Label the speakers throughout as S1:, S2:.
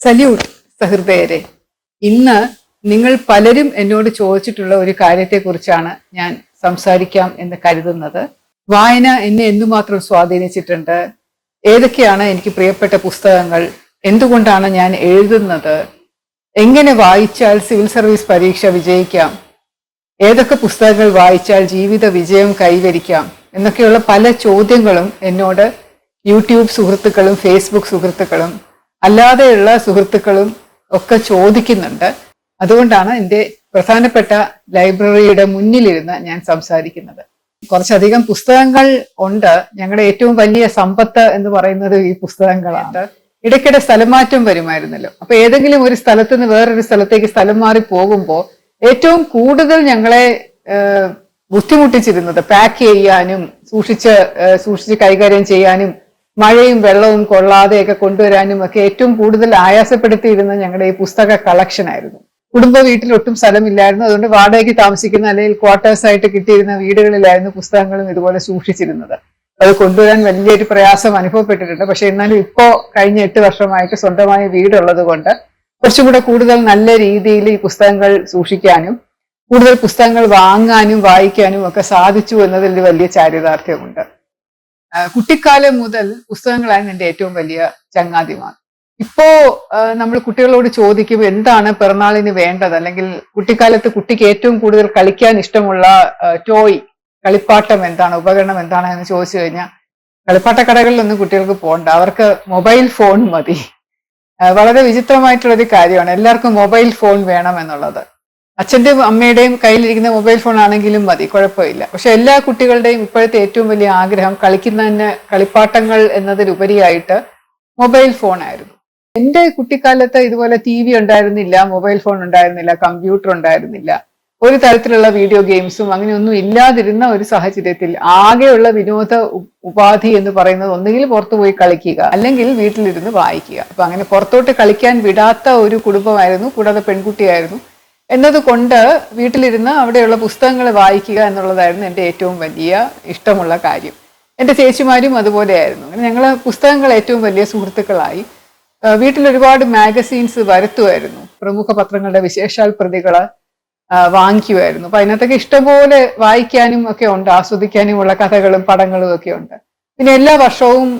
S1: Salute സഹൃദയരെ. ഇന്ന് നിങ്ങൾ പലരും എന്നോട് ചോദിച്ചിട്ടുള്ള ഒരു കാര്യത്തെക്കുറിച്ചാണ് ഞാൻ സംസാരിക്കാം എന്ന് കരുതുന്നത്. വായന എന്നെ എന്തുമാത്രം സ്വാധീനിച്ചിട്ടുണ്ട്, ഏതൊക്കെയാണ് എനിക്ക് പ്രിയപ്പെട്ട പുസ്തകങ്ങൾ, എന്തുകൊണ്ടാണ് ഞാൻ എഴുതുന്നത്, എങ്ങനെ വായിച്ചാൽ സിവിൽ സർവീസ് പരീക്ഷ വിജയിക്കാം, ഏതൊക്കെ പുസ്തകങ്ങൾ വായിച്ചാൽ ജീവിത വിജയം കൈവരിക്കാം എന്നൊക്കെയുള്ള പല ചോദ്യങ്ങളും എന്നോട് യൂട്യൂബ് സുഹൃത്തുക്കളും ഫേസ്ബുക്ക് സുഹൃത്തുക്കളും അല്ലാതെയുള്ള സുഹൃത്തുക്കളും ഒക്കെ ചോദിക്കുന്നുണ്ട്. അതുകൊണ്ടാണ് എൻ്റെ പ്രധാനപ്പെട്ട ലൈബ്രറിയുടെ മുന്നിലിരുന്ന് ഞാൻ സംസാരിക്കുന്നത്. കുറച്ചധികം പുസ്തകങ്ങൾ ഉണ്ട്. ഞങ്ങളുടെ ഏറ്റവും വലിയ സമ്പത്ത് എന്ന് പറയുന്നത് ഈ പുസ്തകങ്ങളാണ്. ഇടയ്ക്കിടെ സ്ഥലമാറ്റം വരുമായിരുന്നല്ലോ. അപ്പൊ ഏതെങ്കിലും ഒരു സ്ഥലത്ത് നിന്ന് വേറൊരു സ്ഥലത്തേക്ക് സ്ഥലം മാറി പോകുമ്പോൾ ഏറ്റവും കൂടുതൽ ഞങ്ങളെ ബുദ്ധിമുട്ടിച്ചിരുന്നത് പാക്ക് ചെയ്യാനും സൂക്ഷിച്ച് കൈകാര്യം ചെയ്യാനും മഴയും വെള്ളവും കൊള്ളാതെയൊക്കെ കൊണ്ടുവരാനും ഒക്കെ ഏറ്റവും കൂടുതൽ ആയാസപ്പെടുത്തിയിരുന്ന ഞങ്ങളുടെ ഈ പുസ്തക കളക്ഷൻ ആയിരുന്നു. കുടുംബ വീട്ടിൽ ഒട്ടും സ്ഥലമില്ലായിരുന്നു. അതുകൊണ്ട് വാടകയ്ക്ക് താമസിക്കുന്ന അല്ലെങ്കിൽ ക്വാർട്ടേഴ്സ് ആയിട്ട് കിട്ടിയിരുന്ന വീടുകളിലായിരുന്നു പുസ്തകങ്ങളും ഇതുപോലെ സൂക്ഷിച്ചിരുന്നത്. അത് കൊണ്ടുവരാൻ വലിയൊരു പ്രയാസം അനുഭവപ്പെട്ടിട്ടുണ്ട്. പക്ഷെ എന്നാലും ഇപ്പോ കഴിഞ്ഞ 8 വർഷമായിട്ട് സ്വന്തമായ വീടുള്ളത് കൊണ്ട് കുറച്ചും കൂടെ കൂടുതൽ നല്ല രീതിയിൽ ഈ പുസ്തകങ്ങൾ സൂക്ഷിക്കാനും കൂടുതൽ പുസ്തകങ്ങൾ വാങ്ങാനും വായിക്കാനും ഒക്കെ സാധിച്ചു എന്നതിൽ വലിയ ചാരിതാർത്ഥ്യമുണ്ട്. കുട്ടിക്കാലം മുതൽ പുസ്തകങ്ങളായിരുന്നു എൻ്റെ ഏറ്റവും വലിയ ചങ്ങാതിമാർ. ഇപ്പോ നമ്മൾ കുട്ടികളോട് ചോദിക്കും എന്താണ് പിറന്നാളിന് വേണ്ടത്, അല്ലെങ്കിൽ കുട്ടിക്കാലത്ത് കുട്ടിക്ക് ഏറ്റവും കൂടുതൽ കളിക്കാൻ ഇഷ്ടമുള്ള ടോയ് കളിപ്പാട്ടം എന്താണ്, ഉപകരണം എന്താണ് എന്ന് ചോദിച്ചു കഴിഞ്ഞാൽ കളിപ്പാട്ട കടകളിലൊന്നും കുട്ടികൾക്ക് പോകണ്ട, അവർക്ക് മൊബൈൽ ഫോൺ മതി. വളരെ വിചിത്രമായിട്ടുള്ളൊരു കാര്യമാണ്. എല്ലാവർക്കും മൊബൈൽ ഫോൺ വേണം എന്നുള്ളത്. അച്ഛൻ്റെയും അമ്മയുടെയും കയ്യിലിരിക്കുന്ന മൊബൈൽ ഫോൺ ആണെങ്കിലും മതി, കുഴപ്പമില്ല. പക്ഷെ എല്ലാ കുട്ടികളുടെയും ഇപ്പോഴത്തെ ഏറ്റവും വലിയ ആഗ്രഹം കളിക്കുന്നതിന് കളിപ്പാട്ടങ്ങൾ എന്നതിലുപരിയായിട്ട് മൊബൈൽ ഫോൺ ആയിരുന്നു. എൻ്റെ കുട്ടിക്കാലത്ത് ഇതുപോലെ TV ഉണ്ടായിരുന്നില്ല, മൊബൈൽ ഫോൺ ഉണ്ടായിരുന്നില്ല, കമ്പ്യൂട്ടർ ഉണ്ടായിരുന്നില്ല, ഒരു തരത്തിലുള്ള വീഡിയോ ഗെയിംസും അങ്ങനെയൊന്നും ഇല്ലാതിരുന്ന ഒരു സാഹചര്യത്തിൽ ആകെയുള്ള വിനോദ ഉപാധി എന്ന് പറയുന്നത് ഒന്നുകിൽ പുറത്തു പോയി കളിക്കുക അല്ലെങ്കിൽ വീട്ടിലിരുന്ന് വായിക്കുക. അപ്പൊ അങ്ങനെ പുറത്തോട്ട് കളിക്കാൻ വിടാത്ത ഒരു കുടുംബമായിരുന്നു, കൂടാതെ പെൺകുട്ടിയായിരുന്നു എന്നതുകൊണ്ട് വീട്ടിലിരുന്ന് അവിടെയുള്ള പുസ്തകങ്ങൾ വായിക്കുക എന്നുള്ളതായിരുന്നു എൻ്റെ ഏറ്റവും വലിയ ഇഷ്ടമുള്ള കാര്യം. എൻ്റെ ചേച്ചിമാരും അതുപോലെയായിരുന്നു. അങ്ങനെ ഞങ്ങൾ പുസ്തകങ്ങൾ ഏറ്റവും വലിയ സുഹൃത്തുക്കളായി. വീട്ടിൽ ഒരുപാട് മാഗസീൻസ് വരുത്തുമായിരുന്നു. പ്രമുഖ പത്രങ്ങളുടെ വിശേഷാൽ പ്രതികൾ വാങ്ങിക്കുമായിരുന്നു. അപ്പൊ അതിനകത്തൊക്കെ ഇഷ്ടംപോലെ വായിക്കാനും ഒക്കെ ഉണ്ട്, ആസ്വദിക്കാനുമുള്ള കഥകളും പടങ്ങളും ഒക്കെ ഉണ്ട്. പിന്നെ എല്ലാ വർഷവും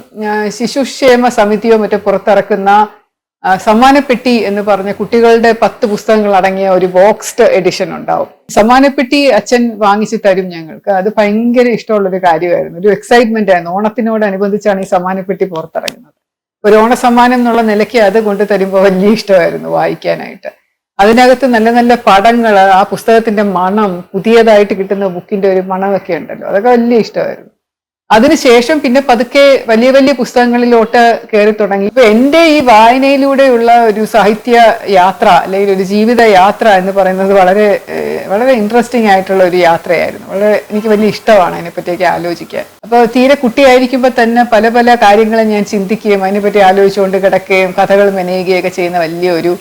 S1: ശിശുക്ഷേമ സമിതിയോ മറ്റോ പുറത്തിറക്കുന്ന സമ്മാനപ്പെട്ടി എന്ന് പറഞ്ഞ കുട്ടികളുടെ 10 പുസ്തകങ്ങൾ അടങ്ങിയ ഒരു ബോക്സ്ഡ് എഡിഷൻ ഉണ്ടാവും. സമ്മാനപ്പെട്ടി അച്ഛൻ വാങ്ങിച്ചു തരും ഞങ്ങൾക്ക്. അത് ഭയങ്കര ഇഷ്ടമുള്ളൊരു കാര്യമായിരുന്നു, ഒരു എക്സൈറ്റ്മെന്റ് ആയിരുന്നു. ഓണത്തിനോടനുബന്ധിച്ചാണ് ഈ സമ്മാനപ്പെട്ടി പുറത്തിറങ്ങുന്നത്. ഒരു ഓണസമ്മാനം എന്നുള്ള നിലയ്ക്ക് അത് കൊണ്ടു തരുമ്പോൾ വലിയ ഇഷ്ടമായിരുന്നു വായിക്കാനായിട്ട്. അതിനകത്ത് നല്ല നല്ല പടങ്ങൾ, ആ പുസ്തകത്തിന്റെ മണം, പുതിയതായിട്ട് കിട്ടുന്ന ബുക്കിന്റെ ഒരു മണമൊക്കെ ഉണ്ടല്ലോ, അതൊക്കെ വലിയ ഇഷ്ടമായിരുന്നു. അതിനുശേഷം പിന്നെ പതുക്കെ വലിയ വലിയ പുസ്തകങ്ങളിലോട്ട് കയറി തുടങ്ങി. ഇപ്പൊ എൻ്റെ ഈ വായനയിലൂടെയുള്ള ഒരു സാഹിത്യ യാത്ര അല്ലെങ്കിൽ ഒരു ജീവിത യാത്ര എന്ന് പറയുന്നത് വളരെ വളരെ ഇൻട്രസ്റ്റിംഗ് ആയിട്ടുള്ള ഒരു യാത്രയായിരുന്നു. എനിക്ക് വലിയ ഇഷ്ടമാണ് അതിനെപ്പറ്റിയൊക്കെ ആലോചിക്കാൻ. അപ്പൊ തീരെ കുട്ടിയായിരിക്കുമ്പോൾ തന്നെ പല പല കാര്യങ്ങളും ഞാൻ ചിന്തിക്കുകയും അതിനെപ്പറ്റി ആലോചിച്ചുകൊണ്ട് കിടക്കുകയും കഥകൾ മെനയുകയൊക്കെ ചെയ്യുന്ന വലിയൊരു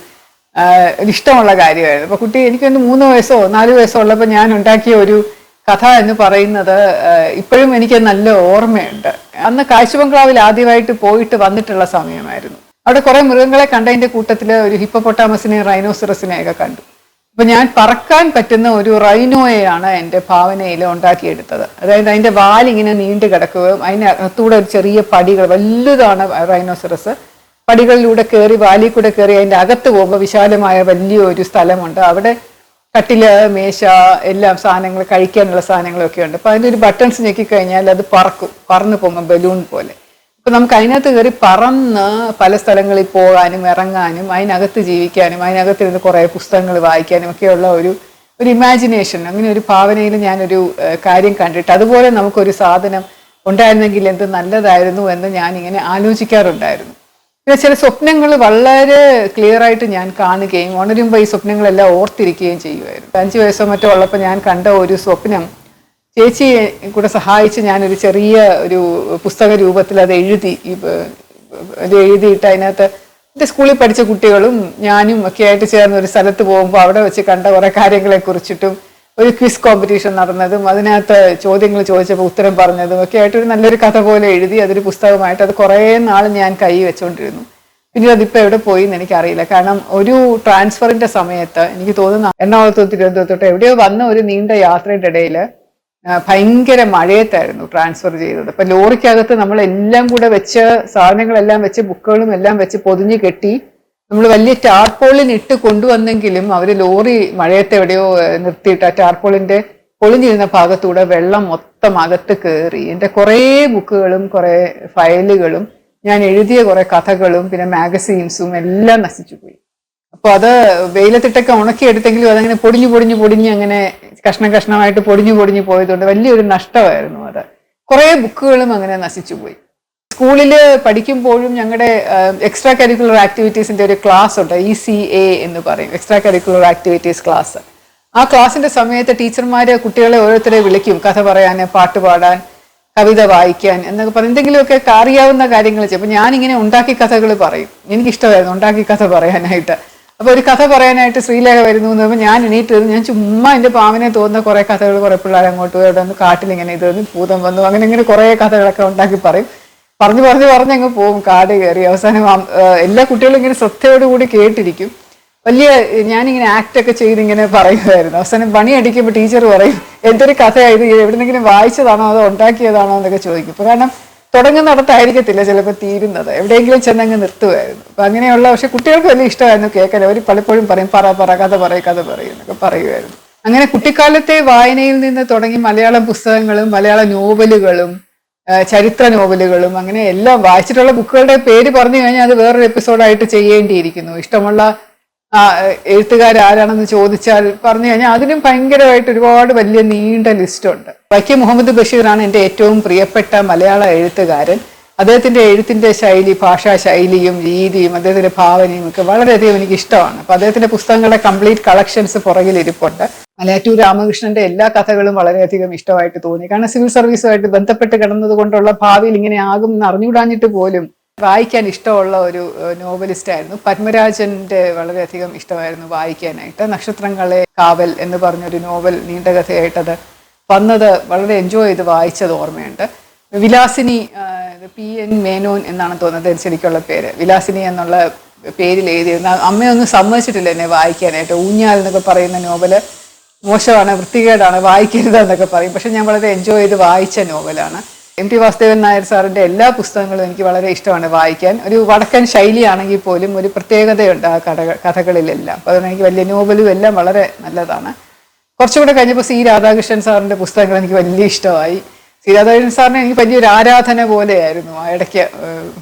S1: ഇഷ്ടമുള്ള കാര്യമായിരുന്നു. അപ്പൊ കുട്ടി എനിക്കൊന്ന് 3 വയസ്സോ 4 വയസ്സോ ഉള്ളപ്പോൾ ഞാൻ ഉണ്ടാക്കിയ ഒരു കഥ എന്ന് പറയുന്നത് ഇപ്പോഴും എനിക്ക് നല്ല ഓർമ്മയുണ്ട്. അന്ന് കാഴ്ചബംഗ്ലാവിൽ ആദ്യമായിട്ട് പോയിട്ട് വന്നിട്ടുള്ള സമയമായിരുന്നു. അവിടെ കുറെ മൃഗങ്ങളെ കണ്ടതിന്റെ കൂട്ടത്തിൽ ഒരു ഹിപ്പോപ്പൊട്ടാമസിനെയും റൈനോസറസിനെയൊക്കെ കണ്ടു. അപ്പൊ ഞാൻ പറക്കാൻ പറ്റുന്ന ഒരു റൈനോയെയാണ് എൻ്റെ ഭാവനയിൽ ഉണ്ടാക്കിയെടുത്തത്. അതായത് അതിന്റെ വാലിങ്ങനെ നീണ്ടു കിടക്കുകയും അതിനകത്തൂടെ ഒരു ചെറിയ പടികൾ, വലുതാണ് റൈനോസറസ്, പടികളിലൂടെ കയറി വാലിൽ കൂടെ കയറി അതിൻ്റെ അകത്ത് പോകുമ്പോൾ വിശാലമായ വലിയൊരു സ്ഥലമുണ്ട്. അവിടെ കട്ടില്, മേശ, എല്ലാം സാധനങ്ങൾ, കഴിക്കാനുള്ള സാധനങ്ങളൊക്കെ ഉണ്ട്. അപ്പൊ അതിൻ്റെ ഒരു ബട്ടൺസ് ഞെക്കിക്കഴിഞ്ഞാൽ അത് പറന്നു പോകും, ബലൂൺ പോലെ. അപ്പൊ നമുക്ക് അതിനകത്ത് കയറി പറന്ന് പല സ്ഥലങ്ങളിൽ പോകാനും ഇറങ്ങാനും അതിനകത്ത് ജീവിക്കാനും അതിനകത്തിരുന്ന് കുറെ പുസ്തകങ്ങൾ വായിക്കാനും ഒക്കെയുള്ള ഒരു ഇമാജിനേഷൻ, അങ്ങനെ ഒരു ഭാവനയിൽ ഞാനൊരു കാര്യം കണ്ടിട്ട് അതുപോലെ നമുക്കൊരു സാധനം ഉണ്ടായിരുന്നെങ്കിൽ എന്ത് നല്ലതായിരുന്നു എന്ന് ഞാനിങ്ങനെ ആലോചിക്കാറുണ്ടായിരുന്നു. പിന്നെ ചില സ്വപ്നങ്ങൾ വളരെ ക്ലിയർ ആയിട്ട് ഞാൻ കാണുകയും ഉണരുമ്പോൾ ഈ സ്വപ്നങ്ങളെല്ലാം ഓർത്തിരിക്കുകയും ചെയ്യുമായിരുന്നു. 5 വയസ്സോ മറ്റോ ഉള്ളപ്പോൾ ഞാൻ കണ്ട ഒരു സ്വപ്നം ചേച്ചി കൂടെ സഹായിച്ച് ഞാനൊരു ചെറിയ ഒരു പുസ്തക രൂപത്തിൽ അത് എഴുതിയിട്ട് അതിനകത്ത് എൻ്റെ സ്കൂളിൽ പഠിച്ച കുട്ടികളും ഞാനും ഒക്കെ ആയിട്ട് ചേർന്ന് ഒരു സ്ഥലത്ത് പോകുമ്പോൾ അവിടെ വെച്ച് കണ്ട കുറെ കാര്യങ്ങളെ കുറിച്ചിട്ടും ഒരു ക്വിസ് കോമ്പറ്റീഷൻ നടന്നതും അതിനകത്ത് ചോദ്യങ്ങൾ ചോദിച്ചപ്പോൾ ഉത്തരം പറഞ്ഞതും ഒക്കെ ആയിട്ട് ഒരു നല്ലൊരു കഥ പോലെ എഴുതി അതൊരു പുസ്തകമായിട്ട് അത് കുറേ നാൾ ഞാൻ കൈ വെച്ചുകൊണ്ടിരുന്നു. പിന്നീട് അതിപ്പോ എവിടെ പോയി എന്ന് എനിക്കറിയില്ല. കാരണം ഒരു ട്രാൻസ്ഫറിന്റെ സമയത്ത് എനിക്ക് തോന്നുന്നു എറണാകുളത്ത് തിരുവനന്തപുരത്തോട്ട് എവിടെയോ വന്ന ഒരു നീണ്ട യാത്രയുടെ ഇടയിൽ ഭയങ്കര മഴയത്തായിരുന്നു ട്രാൻസ്ഫർ ചെയ്തത്. അപ്പൊ ലോറിക്കകത്ത് നമ്മൾ എല്ലാം കൂടെ വെച്ച് സാധനങ്ങളെല്ലാം വെച്ച് ബുക്കുകളും എല്ലാം വെച്ച് പൊതിഞ്ഞ് കെട്ടി നമ്മൾ വലിയ ടാർപോളിൻ ഇട്ട് കൊണ്ടുവന്നെങ്കിലും അവര് ലോറി മഴയത്ത് എവിടെയോ നിർത്തിയിട്ട് ആ ടാർപോളിന്റെ പൊളിഞ്ഞിരുന്ന ഭാഗത്തൂടെ വെള്ളം മൊത്തം അകത്ത് കയറി. എന്റെ കുറേ ബുക്കുകളും കുറെ ഫയലുകളും ഞാൻ എഴുതിയ കുറെ കഥകളും പിന്നെ മാഗസീൻസും എല്ലാം നശിച്ചു പോയി. അപ്പൊ അത് വെയിലത്തിട്ടൊക്കെ ഉണക്കിയെടുത്തെങ്കിലും അതങ്ങനെ പൊടിഞ്ഞ് അങ്ങനെ കഷ്ണം കഷ്ണമായിട്ട് പൊടിഞ്ഞു പോയതുകൊണ്ട് വലിയൊരു നഷ്ടമായിരുന്നു അത്. കുറെ ബുക്കുകളും അങ്ങനെ നശിച്ചു പോയി. സ്കൂളിൽ പഠിക്കുമ്പോഴും ഞങ്ങളുടെ എക്സ്ട്രാ കരിക്കുലർ ആക്ടിവിറ്റീസിന്റെ ഒരു ക്ലാസ് ഉണ്ട്, ECA എന്ന് പറയും, എക്സ്ട്രാ കരിക്കുലർ ആക്ടിവിറ്റീസ് ക്ലാസ്. ആ ക്ലാസിന്റെ സമയത്ത് ടീച്ചർമാര് കുട്ടികളെ ഓരോരുത്തരെ വിളിക്കും കഥ പറയാൻ, പാട്ട് പാടാൻ, കവിത വായിക്കാൻ എന്നൊക്കെ പറഞ്ഞ് എന്തെങ്കിലുമൊക്കെ അറിയാവുന്ന കാര്യങ്ങൾ ചെയ്യും. അപ്പൊ ഞാനിങ്ങനെ ഉണ്ടാക്കി കഥകൾ പറയും. എനിക്കിഷ്ടമായിരുന്നു ഉണ്ടാക്കി കഥ പറയാനായിട്ട്. അപ്പൊ ഒരു കഥ പറയാനായിട്ട് ശ്രീലേഖ വരുന്നു എന്ന് പറയുമ്പോൾ ഞാൻ എണീറ്റ് ഞാൻ ചുമ്മാ എന്റെ പാവനെ തോന്നുന്ന കുറെ കഥകൾ കുറെ പിള്ളേർ അങ്ങോട്ട് പോയി അവിടെ നിന്ന് കാട്ടിലിങ്ങനെ ഇത് ഭൂതം വന്നു അങ്ങനെ കുറെ കഥകളൊക്കെ ഉണ്ടാക്കി പറയും. പറഞ്ഞ് അങ്ങ് പോകും കാട് കയറി. അവസാനം എല്ലാ കുട്ടികളും ഇങ്ങനെ ശ്രദ്ധയോടുകൂടി കേട്ടിരിക്കും. ഞാനിങ്ങനെ ആക്ടൊക്കെ ചെയ്ത് ഇങ്ങനെ പറയുമായിരുന്നു. അവസാനം പണി അടിക്കുമ്പോൾ ടീച്ചർ പറയും എന്തൊരു കഥയായത്, എവിടെന്നെങ്കിലും വായിച്ചതാണോ അതോ ഉണ്ടാക്കിയതാണോ എന്നൊക്കെ ചോദിക്കും. ഇപ്പൊ കാരണം തുടങ്ങുന്നിടത്തായിരിക്കത്തില്ല ചിലപ്പോൾ തീരുന്നത്, എവിടെയെങ്കിലും ചെന്നങ്ങ് നിർത്തുമായിരുന്നു. അപ്പൊ അങ്ങനെയുള്ള പക്ഷെ കുട്ടികൾക്ക് വലിയ ഇഷ്ടമായിരുന്നു കേൾക്കാൻ. അവർ പലപ്പോഴും പറയും പറ കഥ പറയും എന്നൊക്കെ പറയുമായിരുന്നു. അങ്ങനെ കുട്ടിക്കാലത്തെ വായനയിൽ നിന്ന് തുടങ്ങി മലയാളം പുസ്തകങ്ങളും മലയാള നോവലുകളും ചരിത്ര നോവലുകളും അങ്ങനെ എല്ലാം വായിച്ചിട്ടുള്ള ബുക്കുകളുടെ പേര് പറഞ്ഞു കഴിഞ്ഞാൽ അത് വേറൊരു എപ്പിസോഡായിട്ട് ചെയ്യേണ്ടിയിരിക്കുന്നു. ഇഷ്ടമുള്ള എഴുത്തുകാരാരാണെന്ന് ചോദിച്ചാൽ പറഞ്ഞു കഴിഞ്ഞാൽ അതിനും ഭയങ്കരമായിട്ട് ഒരുപാട് വലിയ നീണ്ട ലിസ്റ്റുണ്ട്. വൈക്കം മുഹമ്മദ് ബഷീറാണ് എൻ്റെ ഏറ്റവും പ്രിയപ്പെട്ട മലയാള എഴുത്തുകാരൻ. അദ്ദേഹത്തിന്റെ എഴുത്തിന്റെ ശൈലി, ഭാഷാ ശൈലിയും രീതിയും അദ്ദേഹത്തിന്റെ ഭാവനയും ഒക്കെ വളരെയധികം എനിക്ക് ഇഷ്ടമാണ്. അപ്പൊ അദ്ദേഹത്തിന്റെ പുസ്തകങ്ങളുടെ കംപ്ലീറ്റ് കളക്ഷൻസ് പുറകിൽ ഇരിപ്പുണ്ട്. മലയാറ്റൂർ രാമകൃഷ്ണന്റെ എല്ലാ കഥകളും വളരെയധികം ഇഷ്ടമായിട്ട് തോന്നി. കാരണം സിവിൽ സർവീസുമായിട്ട് ബന്ധപ്പെട്ട് കിടന്നത് കൊണ്ടുള്ള ഭാവിയിൽ ഇങ്ങനെ ആകും എന്ന് അറിഞ്ഞുകൂടാഞ്ഞിട്ട് പോലും വായിക്കാൻ ഇഷ്ടമുള്ള ഒരു നോവലിസ്റ്റ് ആയിരുന്നു. പത്മരാജന്റെ വളരെയധികം ഇഷ്ടമായിരുന്നു വായിക്കാനായിട്ട്. നക്ഷത്രങ്ങളെ കാവൽ എന്ന് പറഞ്ഞൊരു നോവൽ നീണ്ട കഥയായിട്ടത് വന്നത് വളരെ എൻജോയ് ചെയ്ത് വായിച്ചത് ഓർമ്മയുണ്ട്. വിലാസിനി, PN മേനോൻ എന്നാണ് തോന്നുന്നത് ശരിക്കുള്ള പേര്. വിലാസിനി എന്നുള്ള പേരിൽ എഴുതിയിരുന്ന, അമ്മയൊന്നും സമ്മതിച്ചിട്ടില്ല എന്നെ വായിക്കാനായിട്ട്. ഊഞ്ഞാൽ എന്നൊക്കെ പറയുന്ന നോവല് മോശമാണ്, വൃത്തികേടാണ്, വായിക്കരുതെന്നൊക്കെ പറയും. പക്ഷെ ഞാൻ വളരെ എൻജോയ് ചെയ്ത് വായിച്ച നോവലാണ്. MT വാസുദേവൻ നായർ സാറിന്റെ എല്ലാ പുസ്തകങ്ങളും എനിക്ക് വളരെ ഇഷ്ടമാണ് വായിക്കാൻ. ഒരു വടക്കൻ ശൈലിയാണെങ്കിൽ പോലും ഒരു പ്രത്യേകതയുണ്ട് ആ കഥകളിലെല്ലാം. അപ്പൊ അതുകൊണ്ട് എനിക്ക് വലിയ നോവലും എല്ലാം വളരെ നല്ലതാണ്. കുറച്ചുകൂടെ കഴിഞ്ഞപ്പോൾ C രാധാകൃഷ്ണൻ സാറിന്റെ പുസ്തകങ്ങൾ എനിക്ക് വലിയ ഇഷ്ടമായി. C രാധാകൃഷ്ണൻ സാറിന് എനിക്ക് വലിയൊരു ആരാധന പോലെയായിരുന്നു. ആ ഇടയ്ക്ക്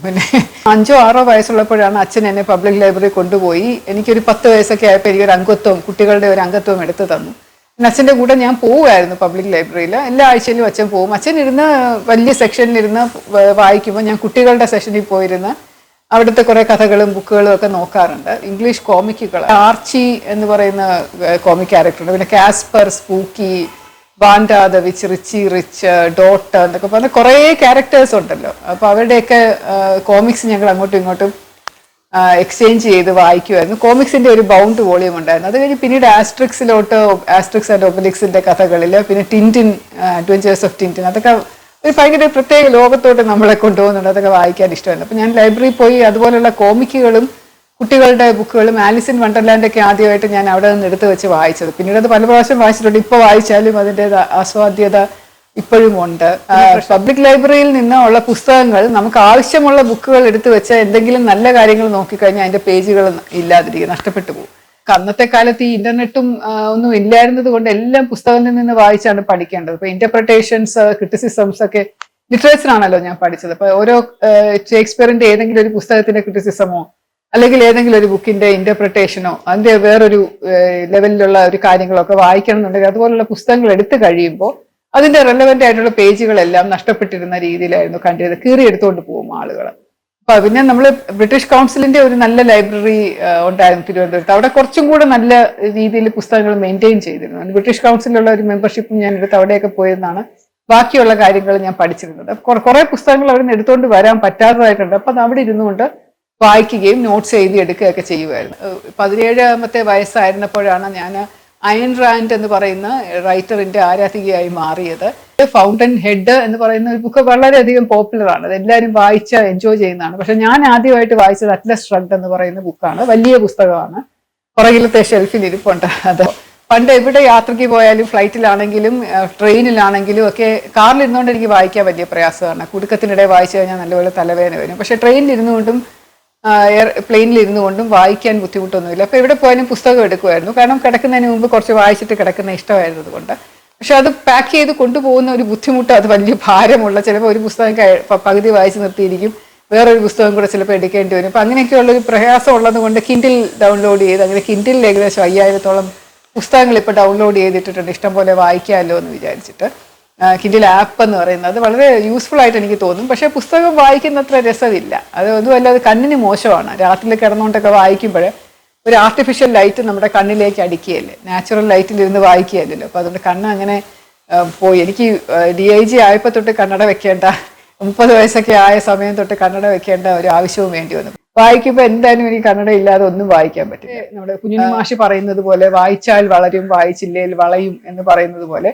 S1: പിന്നെ 5 or 6 വയസ്സുള്ളപ്പോഴാണ് അച്ഛൻ എന്നെ പബ്ലിക് ലൈബ്രറി കൊണ്ടുപോയി. എനിക്കൊരു 10 വയസ്സൊക്കെ ആയപ്പോൾ എനിക്കൊരു അംഗത്വം, കുട്ടികളുടെ ഒരു അംഗത്വം എടുത്തു തന്നു. അച്ഛൻ്റെ കൂടെ ഞാൻ പോവുമായിരുന്നു പബ്ലിക് ലൈബ്രറിയിൽ. എല്ലാ ആഴ്ചയിലും അച്ഛൻ പോകും. അച്ഛൻ ഇരുന്ന് വലിയ സെക്ഷനിലിരുന്ന് വായിക്കുമ്പോൾ ഞാൻ കുട്ടികളുടെ സെഷനിൽ പോയിരുന്ന് അവിടുത്തെ കുറെ കഥകളും ബുക്കുകളും ഒക്കെ നോക്കാറുണ്ട്. ഇംഗ്ലീഷ് കോമിക്കുകൾ, ആർച്ചി എന്ന് പറയുന്ന കോമിക് ക്യാരക്ടറുണ്ട്. പിന്നെ Casper, spooky, Wanda the which, Ritchie rich, dot എന്നൊക്കെ പറഞ്ഞ കുറേ ക്യാരക്ടേഴ്സ് ഉണ്ടല്ലോ. അപ്പൊ അവരുടെയൊക്കെ കോമിക്സ് ഞങ്ങൾ അങ്ങോട്ടും ഇങ്ങോട്ടും എക്സ്ചേഞ്ച് ചെയ്ത് വായിക്കുമായിരുന്നു. കോമിക്സിന്റെ ഒരു ബൗണ്ട് വോളിയം ഉണ്ടായിരുന്നു. അത് കഴിഞ്ഞ് പിന്നീട് ആസ്ട്രിക്സ് ആൻഡ് ഒബലിക്സിന്റെ കഥകളിൽ, പിന്നെ ടിൻറ്റിൻ, അഡ്വഞ്ചേഴ്സ് ഓഫ് ടിൻറ്റിൻ, അതൊക്കെ ഒരു ഭയങ്കര പ്രത്യേക ലോകത്തോട്ട് നമ്മളെ കൊണ്ടുപോകുന്നുണ്ട്. അതൊക്കെ വായിക്കാൻ ഇഷ്ടമായിരുന്നു. അപ്പൊ ഞാൻ ലൈബ്രറിയിൽ പോയി അതുപോലുള്ള കോമിക്കുകളും കുട്ടികളുടെ ബുക്കുകളും, ആലിസ് ഇൻ വണ്ടർലാൻഡ് ഒക്കെ ആദ്യമായിട്ട് ഞാൻ അവിടെ നിന്ന് എടുത്തു വെച്ച് വായിച്ചത്. പിന്നീട് അത് പല പ്രാവശ്യം വായിച്ചിട്ടുണ്ട്. ഇപ്പൊ വായിച്ചാലും അതിൻ്റെ ആസ്വാദ്യത ഇപ്പോഴും ഉണ്ട്. പബ്ലിക് ലൈബ്രറിയിൽ നിന്ന് ഉള്ള പുസ്തകങ്ങൾ നമുക്ക് ആവശ്യമുള്ള ബുക്കുകൾ എടുത്തു വെച്ച് എന്തെങ്കിലും നല്ല കാര്യങ്ങൾ നോക്കിക്കഴിഞ്ഞാൽ അതിന്റെ പേജുകൾ ഇല്ലാതിരിക്കും, നഷ്ടപ്പെട്ടു പോകും. അന്നത്തെ കാലത്ത് ഈ ഇന്റർനെറ്റും ഒന്നും ഇല്ലായിരുന്നത് കൊണ്ട് എല്ലാം പുസ്തകത്തിൽ നിന്ന് വായിച്ചാണ് പഠിക്കേണ്ടത്. ഇപ്പൊ ഇന്റർപ്രിട്ടേഷൻസ്, ക്രിറ്റിസിസംസ് ഒക്കെ ലിറ്ററേച്ചറാണല്ലോ ഞാൻ പഠിച്ചത്. അപ്പൊ ഓരോ ഷേക്സ്പിയറിന്റെ ഏതെങ്കിലും ഒരു പുസ്തകത്തിന്റെ ക്രിറ്റിസിസമോ അല്ലെങ്കിൽ ഏതെങ്കിലും ഒരു ബുക്കിന്റെ ഇന്റർപ്രിട്ടേഷനോ അതിന്റെ വേറൊരു ലെവലിലുള്ള ഒരു കാര്യങ്ങളൊക്കെ വായിക്കണം എന്നുണ്ടെങ്കിൽ അതുപോലുള്ള പുസ്തകങ്ങൾ എടുത്തു കഴിയുമ്പോൾ അതിന്റെ റെലവെന്റ് ആയിട്ടുള്ള പേജുകളെല്ലാം നഷ്ടപ്പെട്ടിരുന്ന രീതിയിലായിരുന്നു കണ്ടിരുന്നത്. കീറി എടുത്തുകൊണ്ട് പോകും ആളുകൾ. അപ്പൊ പിന്നെ നമ്മൾ ബ്രിട്ടീഷ് കൗൺസിലിന്റെ ഒരു നല്ല ലൈബ്രറി ഉണ്ടായിരുന്നു തിരുവനന്തപുരത്ത്. അവിടെ കുറച്ചും കൂടെ നല്ല രീതിയിൽ പുസ്തകങ്ങൾ മെയിൻറ്റെയിൻ ചെയ്തിരുന്നു. ബ്രിട്ടീഷ് കൗൺസിലുള്ള ഒരു മെമ്പർഷിപ്പും ഞാൻ എടുത്ത് അവിടെയൊക്കെ പോയെന്നാണ് ബാക്കിയുള്ള കാര്യങ്ങൾ ഞാൻ പഠിച്ചിരുന്നത്. കുറെ പുസ്തകങ്ങൾ അവിടെ നിന്ന് എടുത്തുകൊണ്ട് വരാൻ പറ്റാത്തതായിട്ടുണ്ട്. അപ്പൊ അത് അവിടെ ഇരുന്നുകൊണ്ട് വായിക്കുകയും നോട്ട്സ് എഴുതി എടുക്കുകയൊക്കെ ചെയ്യുമായിരുന്നു. 17ാമത്തെ വയസ്സായിരുന്നപ്പോഴാണ് ഞാൻ അയൺ റാൻഡ് എന്ന് പറയുന്ന റൈറ്ററിന്റെ ആരാധികയായി മാറിയത്. ഫൗണ്ടൻ ഹെഡ് എന്ന് പറയുന്ന ഒരു ബുക്ക് വളരെയധികം പോപ്പുലർ ആണ്, അത് എല്ലാവരും വായിച്ച് എൻജോയ് ചെയ്യുന്നതാണ്. പക്ഷെ ഞാൻ ആദ്യമായിട്ട് വായിച്ചത് അറ്റ്ലസ് ഷ്രഗ്ഡ് എന്ന് പറയുന്ന ബുക്കാണ്. വലിയ പുസ്തകമാണ്, പുറകിലത്തെ ഷെൽഫിൽ ഇരിപ്പുണ്ട്. അത് പണ്ട് എവിടെ യാത്രയ്ക്ക് പോയാലും, ഫ്ലൈറ്റിലാണെങ്കിലും ട്രെയിനിലാണെങ്കിലും ഒക്കെ, കാറിലിരുന്നുകൊണ്ട് എനിക്ക് വായിക്കാൻ വലിയ പ്രയാസമാണ്. കുടുക്കത്തിനിടെ വായിച്ചു കഴിഞ്ഞാൽ നല്ലപോലെ തലവേദന വരും. പക്ഷെ ട്രെയിനിലിരുന്നുകൊണ്ടും പ്ലെയിനിൽ ഇരുന്നുകൊണ്ടും വായിക്കാൻ ബുദ്ധിമുട്ടൊന്നുമില്ല. അപ്പോൾ എവിടെ പോയാലും പുസ്തകം എടുക്കുമായിരുന്നു. കാരണം കിടക്കുന്നതിന് മുമ്പ് കുറച്ച് വായിച്ചിട്ട് കിടക്കുന്ന ഇഷ്ടമായിരുന്നത് കൊണ്ട്. പക്ഷെ അത് പാക്ക് ചെയ്ത് കൊണ്ടുപോകുന്ന ഒരു ബുദ്ധിമുട്ട്, അത് വലിയ ഭാരമുള്ള, ചിലപ്പോൾ ഒരു പുസ്തകം പകുതി വായിച്ച് നിർത്തിയിരിക്കും, വേറൊരു പുസ്തകം കൂടെ ചിലപ്പോൾ എടുക്കേണ്ടി വരും. അപ്പം അങ്ങനെയൊക്കെയുള്ളൊരു പ്രയാസം ഉള്ളത് കൊണ്ട് കിൻഡിൽ ഡൗൺലോഡ് ചെയ്ത്, അങ്ങനെ കിൻഡിൽ ഏകദേശം 5000-ഓളം പുസ്തകങ്ങൾ ഇപ്പോൾ ഡൗൺലോഡ് ചെയ്തിട്ടിട്ടുണ്ട്, ഇഷ്ടംപോലെ വായിക്കാമല്ലോ എന്ന് വിചാരിച്ചിട്ട്. കിൻഡിൽ ആപ്പ് എന്ന് പറയുന്നത് അത് വളരെ യൂസ്ഫുൾ ആയിട്ട് എനിക്ക് തോന്നും. പക്ഷേ പുസ്തകം വായിക്കുന്നത്ര രസമില്ല. അത് ഒന്നുമല്ല, അത് കണ്ണിന് മോശമാണ്. രാത്രിയിൽ കിടന്നുകൊണ്ടൊക്കെ വായിക്കുമ്പോൾ ഒരു ആർട്ടിഫിഷ്യൽ ലൈറ്റ് നമ്മുടെ കണ്ണിലേക്ക് അടിക്കുകയല്ലേ, നാച്ചുറൽ ലൈറ്റിലിരുന്ന് വായിക്കുകയല്ലോ. അപ്പോൾ അതുകൊണ്ട് കണ്ണ് അങ്ങനെ പോയി. എനിക്ക് DIG ആയപ്പോൾ തൊട്ട് കണ്ണട വെക്കേണ്ട, 30 വയസ്സൊക്കെ ആയ സമയം തൊട്ട് കണ്ണട വെക്കേണ്ട ഒരു ആവശ്യവും വേണ്ടി വന്നു. വായിക്കുമ്പോൾ എന്തായാലും എനിക്ക് കണ്ണട ഇല്ലാതെ ഒന്നും വായിക്കാൻ പറ്റില്ല. നമ്മുടെ കുഞ്ഞുണ്ണി മാഷ് പറയുന്നത് പോലെ, വായിച്ചാൽ വളരും, വായിച്ചില്ലേൽ വളയും എന്ന് പറയുന്നത് പോലെ,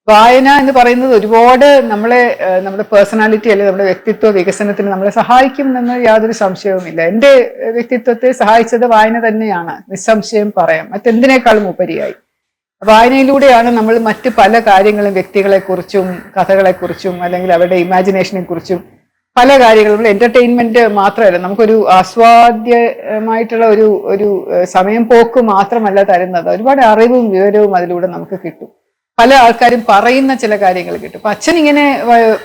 S1: വായന എന്ന് പറയുന്നത് ഒരുപാട് നമ്മുടെ പേഴ്സണാലിറ്റി അല്ലെങ്കിൽ നമ്മുടെ വ്യക്തിത്വ വികസനത്തിന് നമ്മളെ സഹായിക്കും എന്ന് യാതൊരു സംശയവുമില്ല. എൻ്റെ വ്യക്തിത്വത്തെ സഹായിച്ചത് വായന തന്നെയാണ്, നിസ്സംശയം പറയാം. മറ്റെന്തിനേക്കാളും ഉപരിയായി വായനയിലൂടെയാണ് നമ്മൾ മറ്റ് പല കാര്യങ്ങളും, വ്യക്തികളെക്കുറിച്ചും കഥകളെക്കുറിച്ചും അല്ലെങ്കിൽ അവരുടെ ഇമാജിനേഷനെ കുറിച്ചും പല കാര്യങ്ങളും, എന്റർടൈൻമെന്റ് മാത്രമല്ല, നമുക്കൊരു ആസ്വാദ്യമായിട്ടുള്ള ഒരു സമയം പോക്ക് മാത്രമല്ല തരുന്നത്, ഒരുപാട് അറിവും വിവരവും അതിലൂടെ നമുക്ക് കിട്ടും. പല ആൾക്കാരും പറയുന്ന ചില കാര്യങ്ങൾ കിട്ടും. അപ്പൊ അച്ഛൻ ഇങ്ങനെ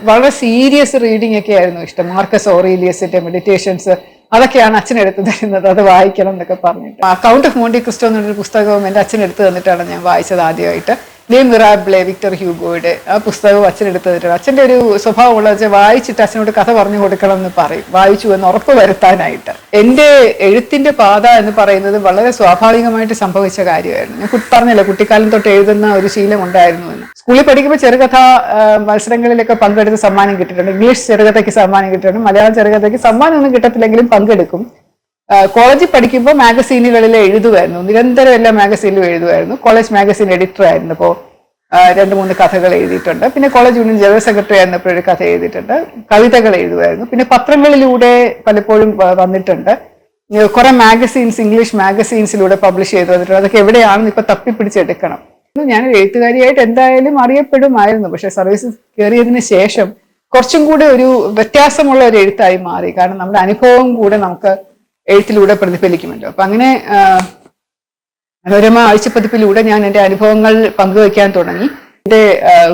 S1: വളരെ സീരിയസ് റീഡിംഗ് ഒക്കെ ആയിരുന്നു ഇഷ്ടം. മാർക്കസ് ഓറീലിയസിന്റെ മെഡിറ്റേഷൻസ്, അതൊക്കെയാണ് അച്ഛൻ എടുത്തു തരുന്നത്, അത് വായിക്കണം എന്നൊക്കെ പറഞ്ഞിട്ട്. അക്കൗണ്ട് ഓഫ് മോണ്ടി ക്രിസ്റ്റോ എന്നൊരു പുസ്തകവും എൻ്റെ അച്ഛൻ എടുത്തു തന്നിട്ടാണ് ഞാൻ വായിച്ചത് ആദ്യമായിട്ട്. ലേ മിറാബിളെ, വിക്ടർ ഹ്യൂഗോയുടെ ആ പുസ്തകവും അച്ഛൻ എടുത്തു തന്നിട്ടാണ്. അച്ഛൻ്റെ ഒരു സ്വഭാവമുള്ള വെച്ചാൽ വായിച്ചിട്ട് അച്ഛനോട് കഥ പറഞ്ഞു കൊടുക്കണം എന്ന് പറയും, വായിച്ചു എന്ന് ഉറപ്പ് വരുത്താനായിട്ട്. എൻ്റെ എഴുത്തിന്റെ പാത എന്ന് പറയുന്നത് വളരെ സ്വാഭാവികമായിട്ട് സംഭവിച്ച കാര്യമായിരുന്നു. ഞാൻ പറഞ്ഞില്ല, കുട്ടിക്കാലം തൊട്ട് എഴുതുന്ന ഒരു ശീലം ഉണ്ടായിരുന്നു എന്ന്. സ്കൂളിൽ പഠിക്കുമ്പോൾ ചെറുകഥ മത്സരങ്ങളിലൊക്കെ പങ്കെടുത്ത് സമ്മാനം കിട്ടിയിട്ടുണ്ട്. ഇംഗ്ലീഷ് ചെറുകഥയ്ക്ക് സമ്മാനം കിട്ടിയിട്ടുണ്ട്, മലയാളം ചെറുകഥയ്ക്ക് സമ്മാനമൊന്നും കിട്ടത്തില്ലെങ്കിലും പങ്കെടുക്കും. കോളേജിൽ പഠിക്കുമ്പോൾ മാഗസീനുകളിൽ എഴുതുമായിരുന്നു, നിരന്തരം എല്ലാ മാഗസീനിലും എഴുതുമായിരുന്നു. കോളേജ് മാഗസീൻ എഡിറ്റർ ആയിരുന്നു, അപ്പോൾ 2-3 കഥകൾ എഴുതിയിട്ടുണ്ട്. പിന്നെ കോളേജ് യൂണിയൻ ജനറൽ സെക്രട്ടറി ആയിരുന്നപ്പോൾ ഒരു കഥ എഴുതിയിട്ടുണ്ട്. കവിതകൾ എഴുതുമായിരുന്നു. പിന്നെ പത്രങ്ങളിലൂടെ പലപ്പോഴും വന്നിട്ടുണ്ട്. കുറെ മാഗസീൻസ്, ഇംഗ്ലീഷ് മാഗസീൻസിലൂടെ പബ്ലിഷ് ചെയ്ത് വന്നിട്ടുണ്ട്. അതൊക്കെ എവിടെയാണെന്ന് ഇപ്പൊ തപ്പിപ്പിടിച്ചെടുക്കണം. ഞാൻ എഴുത്തുകാരിയായിട്ട് എന്തായാലും അറിയപ്പെടുമായിരുന്നു. പക്ഷെ സർവീസ് കയറിയതിന് ശേഷം കുറച്ചും കൂടെ ഒരു വ്യത്യാസമുള്ള ഒരു എഴുത്തായി മാറി. കാരണം നമ്മുടെ അനുഭവം കൂടെ നമുക്ക് എഴുത്തിലൂടെ പ്രതിഫലിക്കുമല്ലോ. അപ്പൊ അങ്ങനെ മനോരമ ആഴ്ചപ്പതിപ്പിലൂടെ ഞാൻ എൻ്റെ അനുഭവങ്ങൾ പങ്കുവയ്ക്കാൻ തുടങ്ങി. എൻ്റെ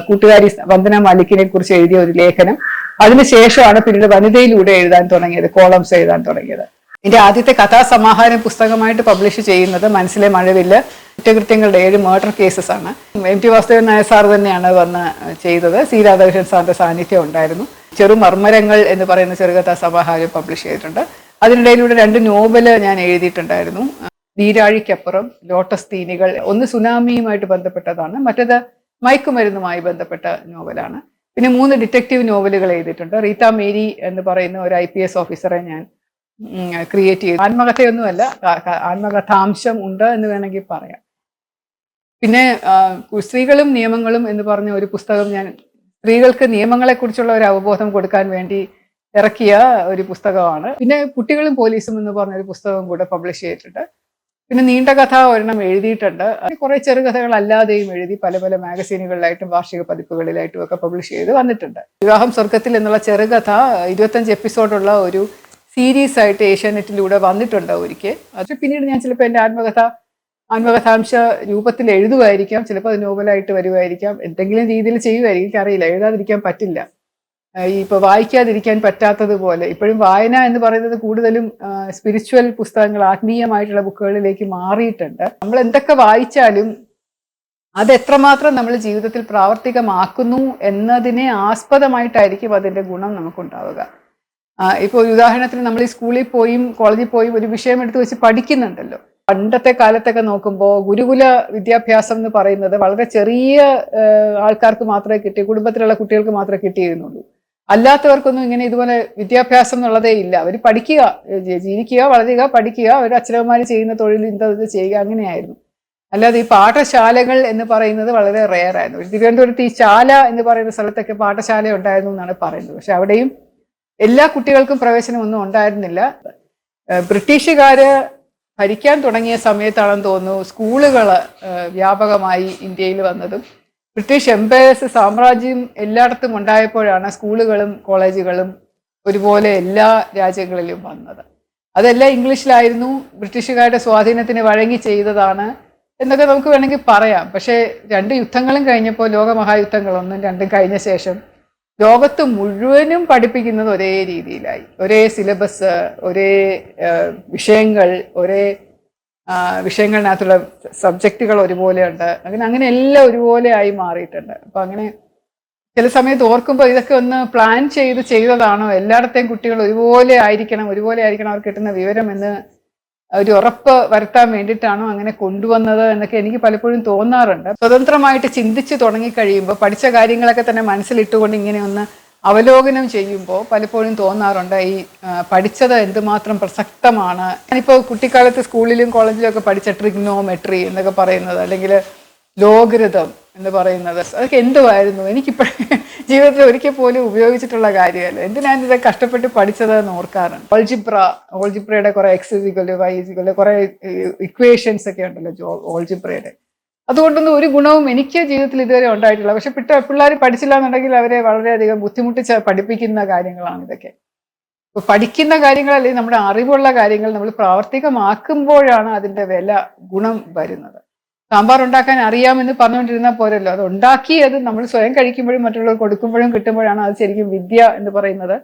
S1: കൂട്ടുകാരി വന്ദന മാലിക്കിനെ കുറിച്ച് എഴുതിയ ഒരു ലേഖനം, അതിനുശേഷമാണ് പിന്നീട് വനിതയിലൂടെ എഴുതാൻ തുടങ്ങിയത്, കോളംസ് എഴുതാൻ തുടങ്ങിയത്. എൻ്റെ ആദ്യത്തെ കഥാസമാഹാരം പുസ്തകമായിട്ട് പബ്ലിഷ് ചെയ്യുന്നത് മനസ്സിലെ മഴവില്ല്, കുറ്റകൃത്യങ്ങളുടെ 7 മർഡർ കേസസ് ആണ്. MT വാസുദേവൻ നായർ സാർ തന്നെയാണ് വന്ന് ചെയ്തത്. സി രാധാകൃഷ്ണൻ സാറിന്റെ സാന്നിധ്യം ഉണ്ടായിരുന്നു. ചെറുമർമ്മരങ്ങൾ എന്ന് പറയുന്ന ചെറുകഥാ സമാഹാരം പബ്ലിഷ് ചെയ്തിട്ടുണ്ട്. അതിനിടയിലൂടെ 2 നോവല് ഞാൻ എഴുതിയിട്ടുണ്ടായിരുന്നു. നീരാഴിക്കപ്പുറം, ലോട്ടസ് തീനികൾ. ഒന്ന് സുനാമിയുമായിട്ട് ബന്ധപ്പെട്ടതാണ്, മറ്റേത് മയക്കുമരുന്നുമായി ബന്ധപ്പെട്ട നോവലാണ്. പിന്നെ 3 ഡിറ്റക്റ്റീവ് നോവലുകൾ എഴുതിയിട്ടുണ്ട്. റീത്ത മേരി എന്ന് പറയുന്ന ഒരു IPS ഓഫീസറെ ഞാൻ ക്രിയേറ്റ് ചെയ്തു. ആത്മകഥയൊന്നുമല്ല, ആത്മകഥാംശം ഉണ്ട് എന്ന് വേണമെങ്കിൽ പറയാം. പിന്നെ സ്ത്രീകളും നിയമങ്ങളും എന്ന് പറഞ്ഞ ഒരു പുസ്തകം, ഞാൻ സ്ത്രീകൾക്ക് നിയമങ്ങളെക്കുറിച്ചുള്ള ഒരു അവബോധം കൊടുക്കാൻ വേണ്ടി ഇറക്കിയ ഒരു പുസ്തകമാണ്. പിന്നെ കുട്ടികളും പോലീസും എന്ന് പറഞ്ഞൊരു പുസ്തകം കൂടെ പബ്ലിഷ് ചെയ്തിട്ടുണ്ട്. പിന്നെ നീണ്ട കഥ ഒരെണ്ണം എഴുതിയിട്ടുണ്ട്. കുറെ ചെറുകഥകൾ അല്ലാതെയും എഴുതി പല പല മാഗസീനുകളിലായിട്ടും വാർഷിക പതിപ്പുകളിലായിട്ടും ഒക്കെ പബ്ലിഷ് ചെയ്ത് വന്നിട്ടുണ്ട്. വിവാഹം സ്വർഗത്തിൽ എന്നുള്ള ചെറുകഥ 25 എപ്പിസോഡുള്ള ഒരു സീരീസ് ആയിട്ട് ഏഷ്യാനെറ്റിലൂടെ വന്നിട്ടുണ്ട് ഒരിക്കൽ. അത് പിന്നീട് ഞാൻ ചിലപ്പോൾ എൻ്റെ ആത്മകഥാംശ രൂപത്തിൽ എഴുതുമായിരിക്കാം, ചിലപ്പോൾ അത് നോവലായിട്ട് വരുമായിരിക്കാം, എന്തെങ്കിലും രീതിയിൽ ചെയ്യുമായിരിക്കും, എനിക്കറിയില്ല. എഴുതാതിരിക്കാൻ പറ്റില്ല. ഇപ്പൊ വായിക്കാതിരിക്കാൻ പറ്റാത്തതുപോലെ ഇപ്പോഴും വായന എന്ന് പറയുന്നത് കൂടുതലും സ്പിരിച്വൽ പുസ്തകങ്ങൾ, ആത്മീയമായിട്ടുള്ള ബുക്കുകളിലേക്ക് മാറിയിട്ടുണ്ട്. നമ്മൾ എന്തൊക്കെ വായിച്ചാലും അത് എത്രമാത്രം നമ്മൾ ജീവിതത്തിൽ പ്രാവർത്തികമാക്കുന്നു എന്നതിനെ ആസ്പദമായിട്ടായിരിക്കും അതിന്റെ ഗുണം നമുക്കുണ്ടാവുക. ഇപ്പോൾ ഒരു ഉദാഹരണത്തിന്, നമ്മൾ ഈ സ്കൂളിൽ പോയും കോളേജിൽ പോയും ഒരു വിഷയം എടുത്ത് വെച്ച് പഠിക്കുന്നുണ്ടല്ലോ. പണ്ടത്തെ കാലത്തൊക്കെ നോക്കുമ്പോൾ ഗുരുകുല വിദ്യാഭ്യാസം എന്ന് പറയുന്നത് വളരെ ചെറിയ ആൾക്കാർക്ക് മാത്രമേ കുടുംബത്തിലുള്ള കുട്ടികൾക്ക് മാത്രമേ കിട്ടിയിരുന്നുള്ളൂ. അല്ലാത്തവർക്കൊന്നും ഇങ്ങനെ ഇതുപോലെ വിദ്യാഭ്യാസം എന്നുള്ളതേ ഇല്ല. അവർ പഠിക്കുക, ജീവിക്കുക, വളരുക, പഠിക്കുക, അവർ അച്ഛനമ്മമാർ ചെയ്യുന്ന തൊഴിൽ ഇത് ചെയ്യുക, അങ്ങനെയായിരുന്നു. അല്ലാതെ ഈ പാഠശാലകൾ എന്ന് പറയുന്നത് വളരെ റെയർ ആയിരുന്നു. തിരുവനന്തപുരത്ത് ഈ ചാല എന്ന് പറയുന്ന സ്ഥലത്തൊക്കെ പാഠശാല ഉണ്ടായിരുന്നു എന്നാണ് പറയുന്നത്. പക്ഷെ അവിടെയും എല്ലാ കുട്ടികൾക്കും പ്രവേശനം ഒന്നും ഉണ്ടായിരുന്നില്ല. ബ്രിട്ടീഷുകാര് ഭരിക്കാൻ തുടങ്ങിയ സമയത്താണെന്ന് തോന്നുന്നു സ്കൂളുകൾ വ്യാപകമായി ഇന്ത്യയിൽ വന്നതും. ബ്രിട്ടീഷ് എംപയേഴ്സ് സാമ്രാജ്യം എല്ലായിടത്തും ഉണ്ടായപ്പോഴാണ് സ്കൂളുകളും കോളേജുകളും ഒരുപോലെ എല്ലാ രാജ്യങ്ങളിലും വന്നത്. അതെല്ലാം ഇംഗ്ലീഷിലായിരുന്നു. ബ്രിട്ടീഷുകാരുടെ സ്വാധീനത്തിന് വഴങ്ങി ചെയ്തതാണ് എന്നൊക്കെ നമുക്ക് വേണമെങ്കിൽ പറയാം. പക്ഷേ 2 യുദ്ധങ്ങളും കഴിഞ്ഞപ്പോൾ, ലോകമഹായുദ്ധങ്ങൾ 1ഉം 2ഉം കഴിഞ്ഞ ശേഷം ലോകത്ത് മുഴുവനും പഠിപ്പിക്കുന്നത് ഒരേ രീതിയിലായി. ഒരേ സിലബസ്, ഒരേ വിഷയങ്ങൾ, ഒരേ വിഷയങ്ങളിനകത്തുള്ള സബ്ജക്റ്റുകൾ ഒരുപോലെ ഉണ്ട്. അങ്ങനെ എല്ലാം ഒരുപോലെ ആയി മാറിയിട്ടുണ്ട്. അപ്പം അങ്ങനെ ചില സമയത്ത് ഓർക്കുമ്പോൾ ഇതൊക്കെ ഒന്ന് പ്ലാൻ ചെയ്തതാണോ, എല്ലായിടത്തെയും കുട്ടികൾ ഒരുപോലെ ആയിരിക്കണം അവർക്ക് കിട്ടുന്ന വിവരം എന്ന് ഒരു ഉറപ്പ് വരുത്താൻ വേണ്ടിയിട്ടാണോ അങ്ങനെ കൊണ്ടുവന്നത് എന്നൊക്കെ എനിക്ക് പലപ്പോഴും തോന്നാറുണ്ട്. സ്വതന്ത്രമായിട്ട് ചിന്തിച്ച് തുടങ്ങിക്കഴിയുമ്പോൾ, പഠിച്ച കാര്യങ്ങളൊക്കെ തന്നെ മനസ്സിലിട്ടുകൊണ്ട് ഇങ്ങനെ ഒന്ന് അവലോകനം ചെയ്യുമ്പോൾ പലപ്പോഴും തോന്നാറുണ്ട് ഈ പഠിച്ചത് എന്തുമാത്രം പ്രസക്തമാണ്. ഞാനിപ്പോൾ കുട്ടിക്കാലത്ത് സ്കൂളിലും കോളേജിലും ഒക്കെ പഠിച്ച ട്രിഗ്നോമെട്രി എന്നൊക്കെ പറയുന്നത്, അല്ലെങ്കിൽ ലോഗരിതം എന്ന് പറയുന്നത്, അതൊക്കെ എന്തുമായിരുന്നു? എനിക്കിപ്പോഴും ജീവിതത്തിൽ ഒരിക്കൽ പോലും ഉപയോഗിച്ചിട്ടുള്ള കാര്യമല്ല. എന്തിനാണ് ഇതൊക്കെ കഷ്ടപ്പെട്ട് പഠിച്ചത് എന്ന് ഓർക്കാറുണ്ട്. ഓൾജിബ്രയുടെ കുറെ x=y=, കുറെ ഇക്വേഷൻസ് ഒക്കെ ഉണ്ടല്ലോ ഓൾജിബ്രയുടെ. അതുകൊണ്ടൊന്നും ഒരു ഗുണവും എനിക്ക് ജീവിതത്തിൽ ഇതുവരെ ഉണ്ടായിട്ടില്ല. പക്ഷെ പിള്ളേർ പഠിച്ചില്ല എന്നുണ്ടെങ്കിൽ അവരെ വളരെയധികം ബുദ്ധിമുട്ടിച്ച് പഠിപ്പിക്കുന്ന കാര്യങ്ങളാണ് ഇതൊക്കെ. ഇപ്പൊ പഠിക്കുന്ന കാര്യങ്ങൾ, അല്ലെങ്കിൽ നമ്മുടെ അറിവുള്ള കാര്യങ്ങൾ നമ്മൾ പ്രാവർത്തികമാക്കുമ്പോഴാണ് അതിന്റെ ഗുണം വരുന്നത്. സാമ്പാർ ഉണ്ടാക്കാൻ അറിയാമെന്ന് പറഞ്ഞുകൊണ്ടിരുന്നാൽ പോരല്ലോ, അത് ഉണ്ടാക്കി അത് നമ്മൾ സ്വയം കഴിക്കുമ്പോഴും മറ്റുള്ളവർ കൊടുക്കുമ്പോഴും കിട്ടുമ്പോഴാണ് അത് ശരിക്കും വിദ്യ എന്ന് പറയുന്നത്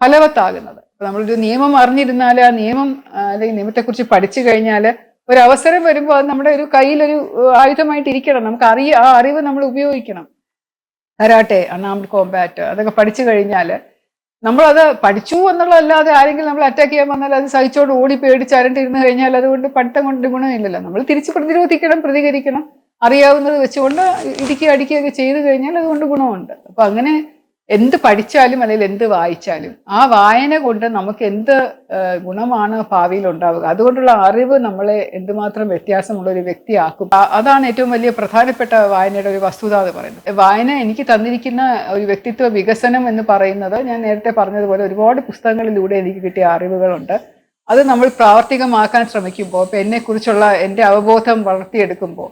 S1: ഫലവത്താകുന്നത്. അപ്പൊ നമ്മളൊരു നിയമം അറിഞ്ഞിരുന്നാൽ, ആ നിയമം അല്ലെങ്കിൽ നിയമത്തെക്കുറിച്ച് പഠിച്ചു കഴിഞ്ഞാൽ ഒരു അവസരം വരുമ്പോൾ അത് നമ്മുടെ ഒരു കയ്യിലൊരു ആയുധമായിട്ട് ഇരിക്കണം. നമുക്ക് ആ അറിവ് നമ്മൾ ഉപയോഗിക്കണം. കരാട്ടെ, അൺആംഡ് കോമ്പാറ്റ്, അതൊക്കെ പഠിച്ചു കഴിഞ്ഞാൽ നമ്മളത് പഠിച്ചു എന്നുള്ളതല്ലാതെ ആരെങ്കിലും നമ്മൾ അറ്റാക്ക് ചെയ്യാൻ വന്നാൽ അത് സഹിച്ചോട് ഓടി പേടിച്ച് അരണ്ടിരുന്ന് കഴിഞ്ഞാൽ അതുകൊണ്ട് പഠിത്തം കൊണ്ട് ഗുണമില്ലല്ലോ. നമ്മൾ തിരിച്ച് പ്രതിരോധിക്കണം, പ്രതികരിക്കണം. അറിയാവുന്നത് വെച്ചുകൊണ്ട് അടിക്കുകയൊക്കെ ചെയ്തു കഴിഞ്ഞാൽ അതുകൊണ്ട് ഗുണമുണ്ട്. അപ്പൊ അങ്ങനെ എന്ത് പഠിച്ചാലും അല്ലെങ്കിൽ എന്ത് വായിച്ചാലും ആ വായന കൊണ്ട് നമുക്ക് എന്ത് ഗുണമാണ് ഭാവിയിൽ ഉണ്ടാവുക, അതുകൊണ്ടുള്ള അറിവ് നമ്മളെ എന്തുമാത്രം വ്യത്യാസമുള്ള ഒരു വ്യക്തിയാക്കും. അതാണ് ഏറ്റവും വലിയ പ്രധാനപ്പെട്ട വായനയുടെ ഒരു വസ്തുത എന്ന് പറയുന്നത്. വായന എനിക്ക് തന്നിരിക്കുന്ന ഒരു വ്യക്തിത്വ വികസനം എന്ന് പറയുന്നത്, ഞാൻ നേരത്തെ പറഞ്ഞതുപോലെ ഒരുപാട് പുസ്തകങ്ങളിലൂടെ എനിക്ക് കിട്ടിയ അറിവുകളുണ്ട്. അത് നമ്മൾ പ്രാവർത്തികമാക്കാൻ ശ്രമിക്കുമ്പോൾ, ഇപ്പം എന്നെക്കുറിച്ചുള്ള എൻ്റെ അവബോധം വളർത്തിയെടുക്കുമ്പോൾ,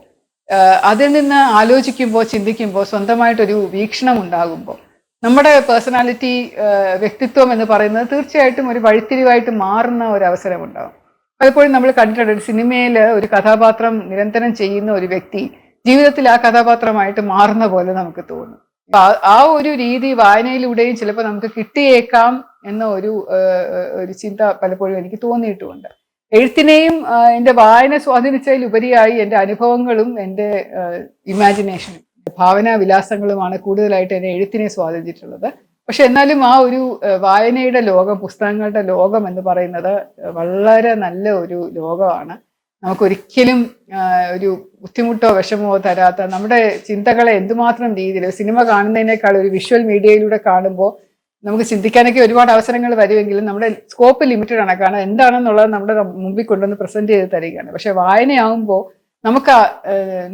S1: അതിൽ നിന്ന് ആലോചിക്കുമ്പോൾ, ചിന്തിക്കുമ്പോൾ, സ്വന്തമായിട്ടൊരു വീക്ഷണം ഉണ്ടാകുമ്പോൾ നമ്മുടെ പേഴ്സണാലിറ്റി, വ്യക്തിത്വം എന്ന് പറയുന്നത് തീർച്ചയായിട്ടും ഒരു വഴിത്തിരിവായിട്ട് മാറുന്ന ഒരു അവസരമുണ്ടാകും. പലപ്പോഴും നമ്മൾ കണ്ടിട്ടുണ്ട്, ഒരു സിനിമയിൽ ഒരു കഥാപാത്രം നിരന്തരം ചെയ്യുന്ന ഒരു വ്യക്തി ജീവിതത്തിൽ ആ കഥാപാത്രമായിട്ട് മാറുന്ന പോലെ നമുക്ക് തോന്നും. അപ്പൊ ആ ഒരു രീതി വായനയിലൂടെയും ചിലപ്പോൾ നമുക്ക് കിട്ടിയേക്കാം എന്ന ഒരു ചിന്ത പലപ്പോഴും എനിക്ക് തോന്നിയിട്ടുമുണ്ട്. എഴുത്തിനെയും എൻ്റെ വായന സ്വാധീനിച്ചതിൽ ഉപരിയായി എൻ്റെ അനുഭവങ്ങളും എൻ്റെ ഇമാജിനേഷനും ഭാവനാ വിലാസങ്ങളുമാണ് കൂടുതലായിട്ട് എന്നെ എഴുത്തിനെ സ്വാധീനിച്ചിട്ടുള്ളത്. പക്ഷെ എന്നാലും ആ ഒരു വായനയുടെ ലോകം, പുസ്തകങ്ങളുടെ ലോകം എന്ന് പറയുന്നത് വളരെ നല്ല ഒരു ലോകമാണ്. നമുക്കൊരിക്കലും ഒരു ബുദ്ധിമുട്ടോ വിഷമോ തരാത്ത, നമ്മുടെ ചിന്തകളെ എന്തുമാത്രം രീതിയിൽ, സിനിമ കാണുന്നതിനേക്കാൾ ഒരു വിഷ്വൽ മീഡിയയിലൂടെ കാണുമ്പോൾ നമുക്ക് ചിന്തിക്കാനൊക്കെ ഒരുപാട് അവസരങ്ങൾ വരുമെങ്കിലും നമ്മുടെ സ്കോപ്പ് ലിമിറ്റഡ് ആണ്. കാരണം എന്താണെന്നുള്ളത് നമ്മുടെ മുമ്പിൽ കൊണ്ടുവന്ന് പ്രസന്റ് ചെയ്ത് തരികയാണ്. പക്ഷെ വായനയാകുമ്പോൾ നമുക്ക്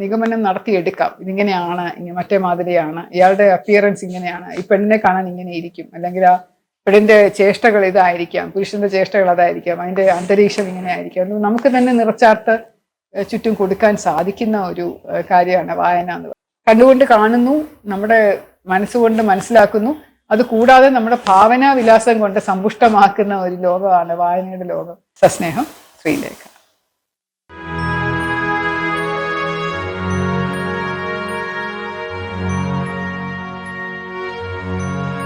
S1: നിഗമനം നടത്തിയെടുക്കാം. ഇതിങ്ങനെയാണ്, മറ്റേ മാതിരിയാണ്, ഇയാളുടെ അപ്പിയറൻസ് ഇങ്ങനെയാണ്, ഈ പെണ്ണിനെ കാണാൻ ഇങ്ങനെ ഇരിക്കും, അല്ലെങ്കിൽ ആ പെണ്ണിന്റെ ചേഷ്ടകൾ ഇതായിരിക്കാം, പുരുഷന്റെ ചേഷ്ടകൾ അതായിരിക്കാം, അതിന്റെ അന്തരീക്ഷം ഇങ്ങനെ ആയിരിക്കാം. നമുക്ക് തന്നെ നിറച്ചാർത്ത് ചുറ്റും കൊടുക്കാൻ സാധിക്കുന്ന ഒരു കാര്യമാണ് വായന എന്ന് പറയുന്നത്. കണ്ടുകൊണ്ട് കാണുന്നു, നമ്മുടെ മനസ്സുകൊണ്ട് മനസ്സിലാക്കുന്നു, അത് കൂടാതെ നമ്മുടെ ഭാവനാ വിലാസം കൊണ്ട് സമ്പുഷ്ടമാക്കുന്ന ഒരു ലോകമാണ് വായനയുടെ ലോകം. സസ്നേഹം, ശ്രീലേഖ.